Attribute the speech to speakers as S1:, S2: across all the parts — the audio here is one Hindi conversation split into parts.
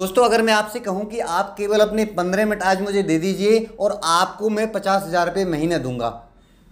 S1: दोस्तों अगर मैं आपसे कहूं कि आप केवल अपने 15 मिनट आज मुझे दे दीजिए और आपको मैं 50,000 रुपये महीने दूंगा,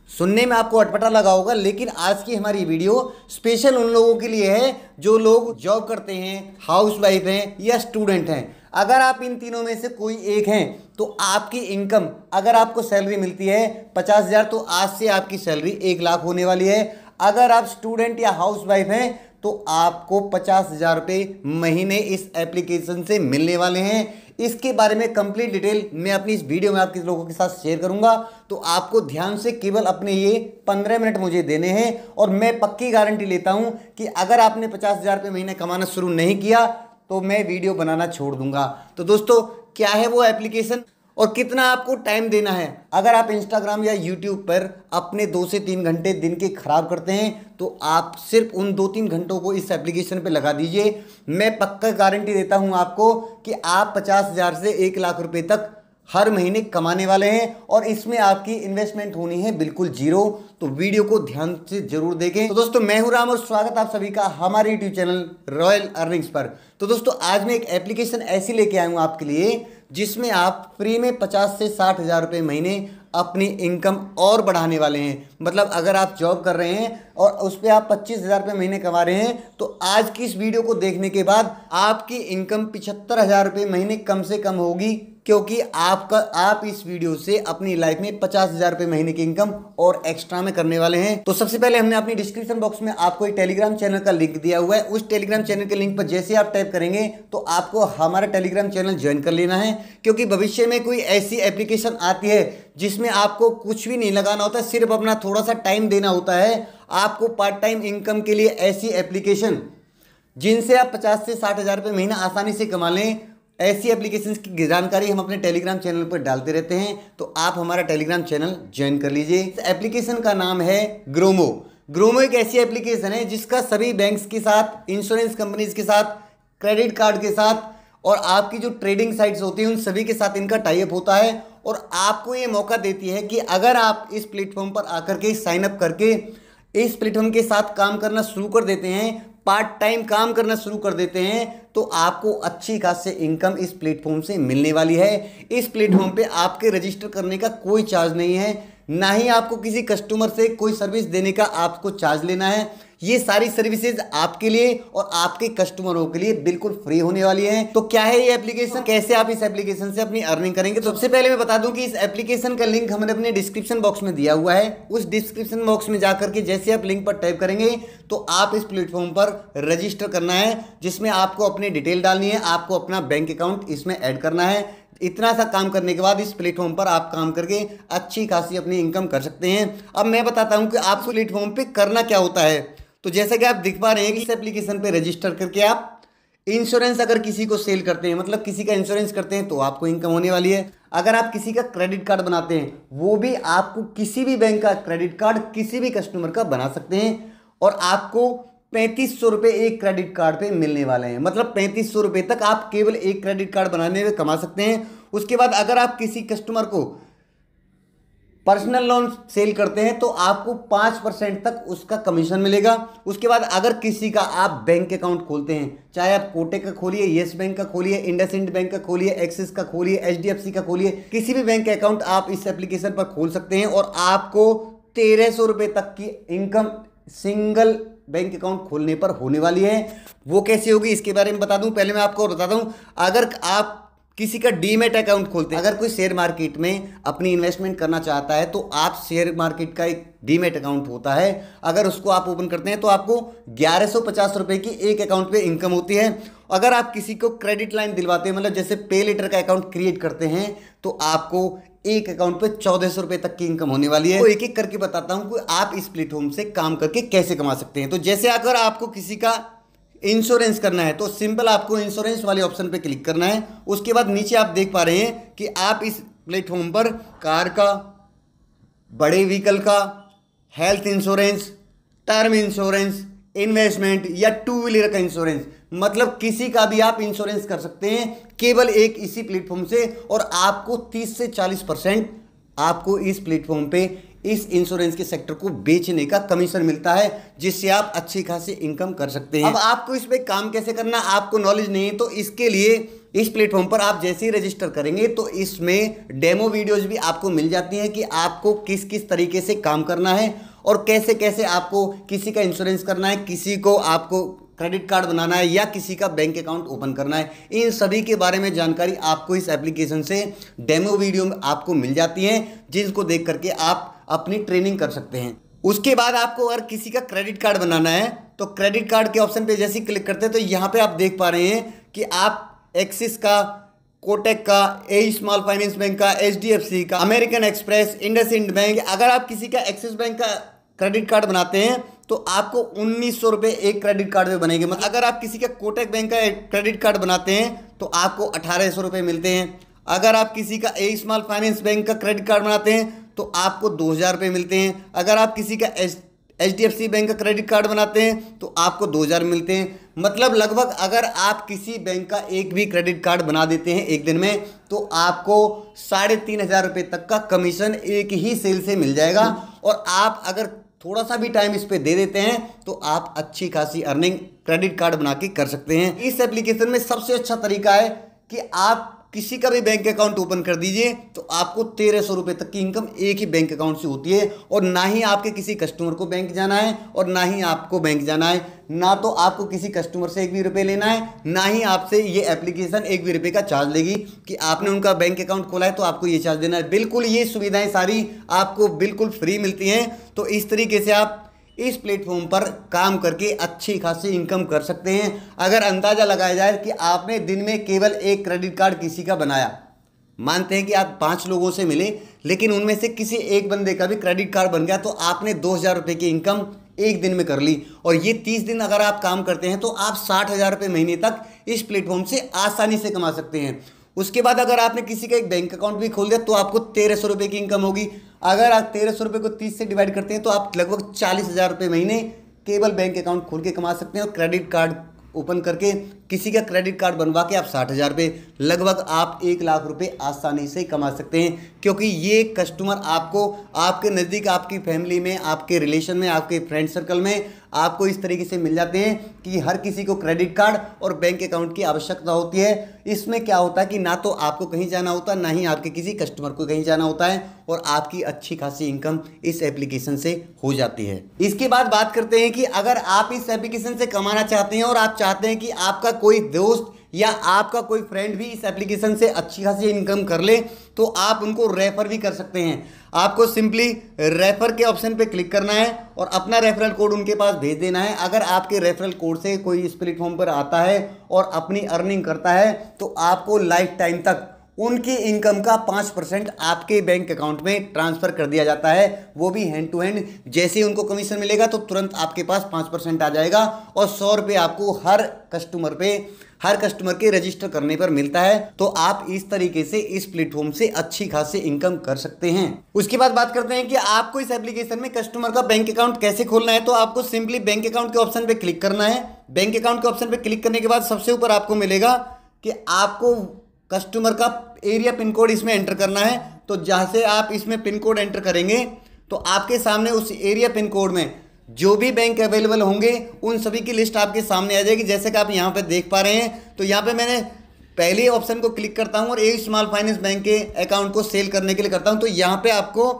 S1: सुनने में आपको अटपटा लगा होगा, लेकिन आज की हमारी वीडियो स्पेशल उन लोगों के लिए है जो लोग जॉब करते हैं, हाउसवाइफ हैं या स्टूडेंट हैं। अगर आप इन तीनों में से कोई एक हैं तो आपकी इनकम, अगर आपको सैलरी मिलती है 50,000, तो आज से आपकी सैलरी 1 लाख होने वाली है। अगर आप स्टूडेंट या हाउसवाइफ हैं तो आपको 50,000 रुपये महीने इस एप्लीकेशन से मिलने वाले हैं। इसके बारे में कंप्लीट डिटेल मैं अपनी इस वीडियो में आपके लोगों के साथ शेयर करूंगा, तो आपको ध्यान से केवल अपने ये 15 मिनट मुझे देने हैं और मैं पक्की गारंटी लेता हूं कि अगर आपने 50,000 रुपये महीने कमाना शुरू नहीं किया तो मैं वीडियो बनाना छोड़ दूंगा। तो दोस्तों क्या है वो एप्लीकेशन और कितना आपको टाइम देना है? अगर आप इंस्टाग्राम या यूट्यूब पर अपने 2 से 3 घंटे दिन के खराब करते हैं तो आप सिर्फ उन 2-3 घंटों को इस एप्लीकेशन पे लगा दीजिए। मैं पक्का गारंटी देता हूं आपको कि आप 50,000 से 1 लाख रुपए तक हर महीने कमाने वाले हैं और इसमें आपकी इन्वेस्टमेंट होनी है बिल्कुल जीरो। तो वीडियो को ध्यान से जरूर देखें। तो दोस्तों मैं हूं राम और स्वागत आप सभी का हमारे यूट्यूब चैनल रॉयल अर्निंग्स पर। तो दोस्तों आज मैं एक एप्लीकेशन ऐसी लेके आया हूं आपके लिए जिसमें आप फ्री में 50 से 60,000 रुपये महीने अपनी इनकम और बढ़ाने वाले हैं। मतलब अगर आप जॉब कर रहे हैं और उस पर आप 25,000 रुपये महीने कमा रहे हैं तो आज की इस वीडियो को देखने के बाद आपकी इनकम 75,000 रुपये महीने कम से कम होगी, क्योंकि आप इस वीडियो से अपनी लाइफ में 50,000 रुपये महीने की इनकम और एक्स्ट्रा में करने वाले हैं। तो सबसे पहले हमने अपनी डिस्क्रिप्शन बॉक्स में आपको एक टेलीग्राम चैनल का लिंक दिया हुआ है। उस टेलीग्राम चैनल के लिंक पर जैसे आप टाइप करेंगे तो आपको हमारा टेलीग्राम चैनल ज्वाइन कर लेना है, क्योंकि भविष्य में कोई ऐसी एप्लीकेशन आती है जिसमें आपको कुछ भी नहीं लगाना होता, सिर्फ अपना थोड़ा सा टाइम देना होता है आपको पार्ट टाइम इनकम के लिए। ऐसी एप्लीकेशन जिनसे आप 50 से 60,000 रुपये महीना आसानी से कमा लें, ऐसी एप्लीकेशंस की जानकारी हम अपने टेलीग्राम चैनल पर डालते रहते हैं। तो आप हमारा टेलीग्राम चैनल ज्वाइन कर लीजिए। इस एप्लीकेशन का नाम है ग्रोमो। ग्रोमो एक ऐसी एप्लीकेशन है जिसका सभी बैंक्स के साथ, इंश्योरेंस कंपनीज के साथ, क्रेडिट कार्ड के साथ और आपकी जो ट्रेडिंग साइट्स होती हैं उन सभी के साथ इनका टाई अप होता है और आपको ये मौका देती है कि अगर आप इस प्लेटफॉर्म पर आकर के साइन अप करके इस प्लेटफॉर्म के साथ काम करना शुरू कर देते हैं, पार्ट टाइम काम करना शुरू कर देते हैं, तो आपको अच्छी खासी इनकम इस प्लेटफॉर्म से मिलने वाली है। इस प्लेटफॉर्म पे आपके रजिस्टर करने का कोई चार्ज नहीं है, ना ही आपको किसी कस्टमर से कोई सर्विस देने का आपको चार्ज लेना है। ये सारी सर्विसेज आपके लिए और आपके कस्टमरों के लिए बिल्कुल फ्री होने वाली है। तो क्या है ये एप्लीकेशन, कैसे आप इस एप्लीकेशन से अपनी अर्निंग करेंगे? तो सबसे पहले मैं बता दूं कि इस एप्लीकेशन का लिंक हमने अपने डिस्क्रिप्शन बॉक्स में दिया हुआ है। उस डिस्क्रिप्शन बॉक्स में जाकर के जैसे आप लिंक पर टाइप करेंगे तो आप इस प्लेटफॉर्म पर रजिस्टर करना है, जिसमें आपको अपनी डिटेल डालनी है, आपको अपना बैंक अकाउंट इसमें ऐड करना है। इतना सा काम करने के बाद इस प्लेटफॉर्म पर आप काम करके अच्छी खासी अपनी इनकम कर सकते हैं। अब मैं बताता हूं कि आपको प्लेटफॉर्म पे करना क्या होता है। तो जैसा कि आप दिख पा रहे हैं कि इस एप्लीकेशन पे रजिस्टर करके आप इंश्योरेंस अगर किसी को सेल करते हैं, मतलब किसी का इंश्योरेंस करते हैं, तो आपको इनकम होने वाली है। अगर आप किसी का क्रेडिट कार्ड बनाते हैं, वो भी आपको किसी भी बैंक का क्रेडिट कार्ड किसी भी कस्टमर का बना सकते हैं और आपको 3500 रुपये एक क्रेडिट कार्ड पे मिलने वाले हैं। मतलब 3500 रुपये तक आप केवल एक क्रेडिट कार्ड बनाने में कमा सकते हैं। उसके बाद अगर आप किसी कस्टमर को पर्सनल लोन सेल करते हैं तो आपको 5% तक उसका कमीशन मिलेगा। उसके बाद अगर किसी का आप बैंक अकाउंट खोलते हैं, चाहे आप कोटक का खोलिए, येस बैंक का खोलिए, इंडसइंड बैंक का खोलिए, एक्सिस का खोलिए, एचडीएफसी का खोलिए, किसी भी बैंक का अकाउंट आप इस एप्लीकेशन पर खोल सकते हैं और आपको 1300 रुपये तक की इनकम सिंगल बैंक अकाउंट खोलने पर होने वाली है। वो कैसे होगी इसके बारे में बता दूं। पहले मैं आपको बताता हूं, अगर आप किसी का डीमैट अकाउंट खोलते हैं, अगर कोई शेयर मार्केट में अपनी इन्वेस्टमेंट करना चाहता है तो आप शेयर मार्केट का एक डीमैट अकाउंट होता है, अगर उसको आप ओपन करते हैं तो आपको 1150 रुपये की एक अकाउंट पे इनकम होती है। अगर आप किसी को क्रेडिट लाइन दिलवाते हैं, मतलब जैसे पे लेटर का अकाउंट क्रिएट करते हैं, तो आपको एक अकाउंट पे 1400 रुपये तक की इनकम होने वाली है। तो एक एक करके बताता हूं कि आप इस प्लेटफॉर्म से काम करके कैसे कमा सकते हैं। तो जैसे अगर आपको किसी का इंश्योरेंस करना है तो सिंपल आपको इंश्योरेंस वाले ऑप्शन पे क्लिक करना है। उसके बाद नीचे आप देख पा रहे हैं कि आप इस प्लेटफॉर्म पर कार का, बड़े व्हीकल का, health insurance, term insurance, investment या 2 व्हीलर का इंश्योरेंस, मतलब किसी का भी आप इंश्योरेंस कर सकते हैं केवल एक इसी प्लेटफॉर्म से। और आपको 30 से 40% आपको इस प्लेटफॉर्म पे इस इंश्योरेंस के सेक्टर को बेचने का कमीशन मिलता है, जिससे आप अच्छी खासी इनकम कर सकते हैं। अब आपको इस पे काम कैसे करना, आपको नॉलेज नहीं है तो इसके लिए इस प्लेटफॉर्म पर आप जैसे ही रजिस्टर करेंगे तो इसमें डेमो वीडियोज भी आपको मिल जाती हैं कि आपको किस किस तरीके से काम करना है और कैसे कैसे आपको किसी का इंश्योरेंस करना है, किसी को आपको क्रेडिट कार्ड बनाना है या किसी का बैंक अकाउंट ओपन करना है। इन सभी के बारे में जानकारी आपको इस एप्लीकेशन से डेमो वीडियो में आपको मिल जाती है, जिनको देख करके आप अपनी ट्रेनिंग कर सकते हैं। उसके बाद आपको अगर किसी का क्रेडिट कार्ड बनाना है तो क्रेडिट कार्ड के ऑप्शन पे जैसे ही क्लिक करते हैं तो यहाँ पे आप देख पा रहे हैं कि आप एक्सिस का, कोटक का, ए स्मॉल फाइनेंस बैंक का, HDFC का, अमेरिकन एक्सप्रेस, इंडसइंड बैंक, अगर आप किसी का एक्सिस बैंक का क्रेडिट कार्ड बनाते हैं तो आपको 1900 रुपये एक क्रेडिट कार्ड में बनेंगे। मतलब अगर आप किसी का कोटक बैंक का क्रेडिट कार्ड बनाते हैं तो आपको 1800 रुपये मिलते हैं। अगर आप किसी का ए स्मॉल फाइनेंस बैंक का क्रेडिट कार्ड बनाते हैं तो आपको 2000 रुपये मिलते हैं। अगर आप किसी का HDFC बैंक का क्रेडिट कार्ड बनाते हैं तो आपको 2000 मिलते हैं। मतलब लगभग अगर आप किसी बैंक का एक भी क्रेडिट कार्ड बना देते हैं एक दिन में तो आपको 3500 रुपये तक का कमीशन एक ही सेल से मिल जाएगा। और आप अगर थोड़ा सा भी टाइम इस पे दे देते हैं तो आप अच्छी खासी अर्निंग क्रेडिट कार्ड बना के कर सकते हैं। इस एप्लीकेशन में सबसे अच्छा तरीका है कि आप किसी का भी बैंक अकाउंट ओपन कर दीजिए तो आपको 1300 रुपये तक की इनकम एक ही बैंक अकाउंट से होती है। और ना ही आपके किसी कस्टमर को बैंक जाना है और ना ही आपको बैंक जाना है, ना तो आपको किसी कस्टमर से एक भी रुपये लेना है, ना ही आपसे ये एप्लीकेशन एक भी रुपये का चार्ज लेगी कि आपने उनका बैंक अकाउंट खोला है तो आपको ये चार्ज देना है। बिल्कुल ये सुविधाएं सारी आपको बिल्कुल फ्री मिलती हैं। तो इस तरीके से आप इस प्लेटफॉर्म पर काम करके अच्छी खासी इनकम कर सकते हैं। अगर अंदाज़ा लगाया जाए कि आपने दिन में केवल एक क्रेडिट कार्ड किसी का बनाया, मानते हैं कि आप 5 लोगों से मिले लेकिन उनमें से किसी एक बंदे का भी क्रेडिट कार्ड बन गया तो आपने 2000 रुपये की इनकम एक दिन में कर ली। और ये 30 दिन अगर आप काम करते हैं तो आप 60,000 रुपये महीने तक इस प्लेटफॉर्म से आसानी से कमा सकते हैं। उसके बाद अगर आपने किसी का एक बैंक अकाउंट भी खोल दिया तो आपको 1300 रुपये की इनकम होगी। अगर आप 1300 रुपये को 30 से डिवाइड करते हैं तो आप लगभग 40,000 रुपये महीने केवल बैंक अकाउंट खोल के कमा सकते हैं। और क्रेडिट कार्ड ओपन करके किसी का क्रेडिट कार्ड बनवा के आप 60,000 रुपये, लगभग आप 1 लाख रुपये आसानी से कमा सकते हैं। क्योंकि ये कस्टमर आपको आपके नज़दीक, आपकी फैमिली में, आपके रिलेशन में, आपके फ्रेंड सर्कल में आपको इस तरीके से मिल जाते हैं कि हर किसी को क्रेडिट कार्ड और बैंक अकाउंट की आवश्यकता होती है। इसमें क्या होता है कि ना तो आपको कहीं जाना होता, ना ही आपके किसी कस्टमर को कहीं जाना होता है और आपकी अच्छी खासी इनकम इस एप्लीकेशन से हो जाती है। इसके बाद बात करते हैं कि अगर आप इस एप्लीकेशन से कमाना चाहते हैं और आप चाहते हैं कि आपका कोई दोस्त या आपका कोई फ्रेंड भी इस एप्लीकेशन से अच्छी खासी इनकम कर ले तो आप उनको रेफर भी कर सकते हैं। आपको सिंपली रेफर के ऑप्शन पे क्लिक करना है और अपना रेफरल कोड उनके पास भेज देना है। अगर आपके रेफरल कोड से कोई इस प्लेटफॉर्म पर आता है और अपनी अर्निंग करता है तो आपको लाइफ टाइम तक उनकी इनकम का 5% आपके बैंक अकाउंट में ट्रांसफ़र कर दिया जाता है, वो भी हैंड टू हैंड। जैसे ही उनको कमीशन मिलेगा तो तुरंत आपके पास 5% आ जाएगा और 100 रुपये आपको हर कस्टमर के रजिस्टर करने पर मिलता है। तो आप इस तरीके से इस प्लेटफॉर्म से अच्छी खासी इनकम कर सकते हैं। उसके बाद बात करते हैं कि आपको इस एप्लीकेशन में कस्टमर का बैंक अकाउंट कैसे खोलना है। तो आपको सिंपली बैंक अकाउंट के ऑप्शन पे क्लिक करना है। बैंक अकाउंट के ऑप्शन पे क्लिक करने के बाद सबसे ऊपर आपको मिलेगा कि आपको कस्टमर का एरिया पिन कोड इसमें एंटर करना है। तो जहाँ से आप इसमें पिन कोड एंटर करेंगे तो आपके सामने उस एरिया पिन कोड में जो भी बैंक अवेलेबल होंगे उन सभी की लिस्ट आपके सामने आ जाएगी। जैसे कि आप यहाँ पे देख पा रहे हैं तो यहाँ पे मैंने पहले ऑप्शन को क्लिक करता हूँ और ए स्मॉल फाइनेंस बैंक के अकाउंट को सेल करने के लिए करता हूँ। तो यहाँ पे आपको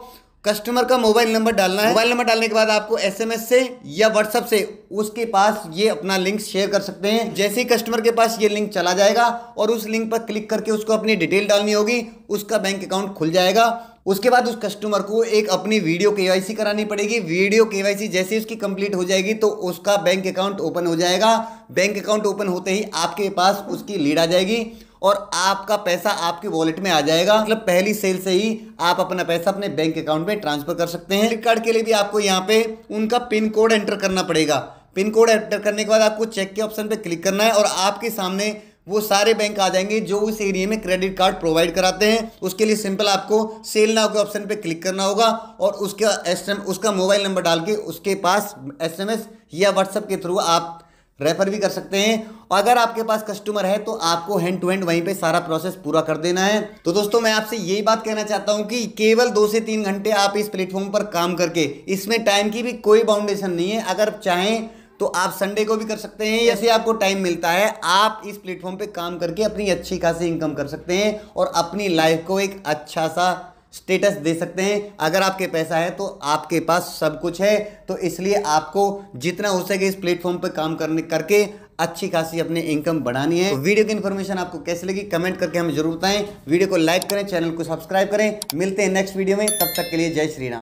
S1: कस्टमर का मोबाइल नंबर डालना है। मोबाइल नंबर डालने के बाद आपको SMS से या WhatsApp से उसके पास ये अपना लिंक शेयर कर सकते हैं। जैसे ही कस्टमर के पास ये लिंक चला जाएगा और उस लिंक पर क्लिक करके उसको अपनी डिटेल डालनी होगी, उसका बैंक अकाउंट खुल जाएगा। उसके बाद उस कस्टमर को एक अपनी वीडियो KYC करानी पड़ेगी। वीडियो KYC जैसे उसकी कंप्लीट हो जाएगी तो उसका बैंक अकाउंट ओपन हो जाएगा। बैंक अकाउंट ओपन होते ही आपके पास उसकी लीड आ जाएगी और आपका पैसा आपके वॉलेट में आ जाएगा। मतलब पहली सेल से ही आप अपना पैसा अपने बैंक अकाउंट में ट्रांसफर कर सकते हैं। क्रेडिट कार्ड के लिए भी आपको यहाँ पे उनका पिन कोड एंटर करना पड़ेगा। पिन कोड एंटर करने के बाद आपको चेक के ऑप्शन पे क्लिक करना है और आपके सामने वो सारे बैंक आ जाएंगे जो उस एरिया में क्रेडिट कार्ड प्रोवाइड कराते हैं। उसके लिए सिंपल आपको सेल नाउ के ऑप्शन पे क्लिक करना होगा और उसका मोबाइल नंबर डाल के उसके पास SMS या WhatsApp के थ्रू आप रेफर भी कर सकते हैं। और अगर आपके पास कस्टमर है तो आपको हैंड टू हैंड वहीं पे सारा प्रोसेस पूरा कर देना है। तो दोस्तों मैं आपसे यही बात कहना चाहता हूं कि केवल 2 से 3 घंटे आप इस प्लेटफॉर्म पर काम करके, इसमें टाइम की भी कोई बाउंडेशन नहीं है। अगर चाहें तो आप संडे को भी कर सकते हैं, जैसे आपको टाइम मिलता है आप इस प्लेटफॉर्म पे काम करके अपनी अच्छी खासी इनकम कर सकते हैं और अपनी लाइफ को एक अच्छा सा स्टेटस दे सकते हैं। अगर आपके पैसा है तो आपके पास सब कुछ है, तो इसलिए आपको जितना हो सके इस प्लेटफॉर्म पे काम करके अच्छी खासी अपनी इनकम बढ़ानी है। तो वीडियो की इन्फॉर्मेशन आपको कैसी लगी कमेंट करके हमें जरूर बताएं। वीडियो को लाइक करें, चैनल को सब्सक्राइब करें। मिलते हैं नेक्स्ट वीडियो में, तब तक के लिए जय श्री राम।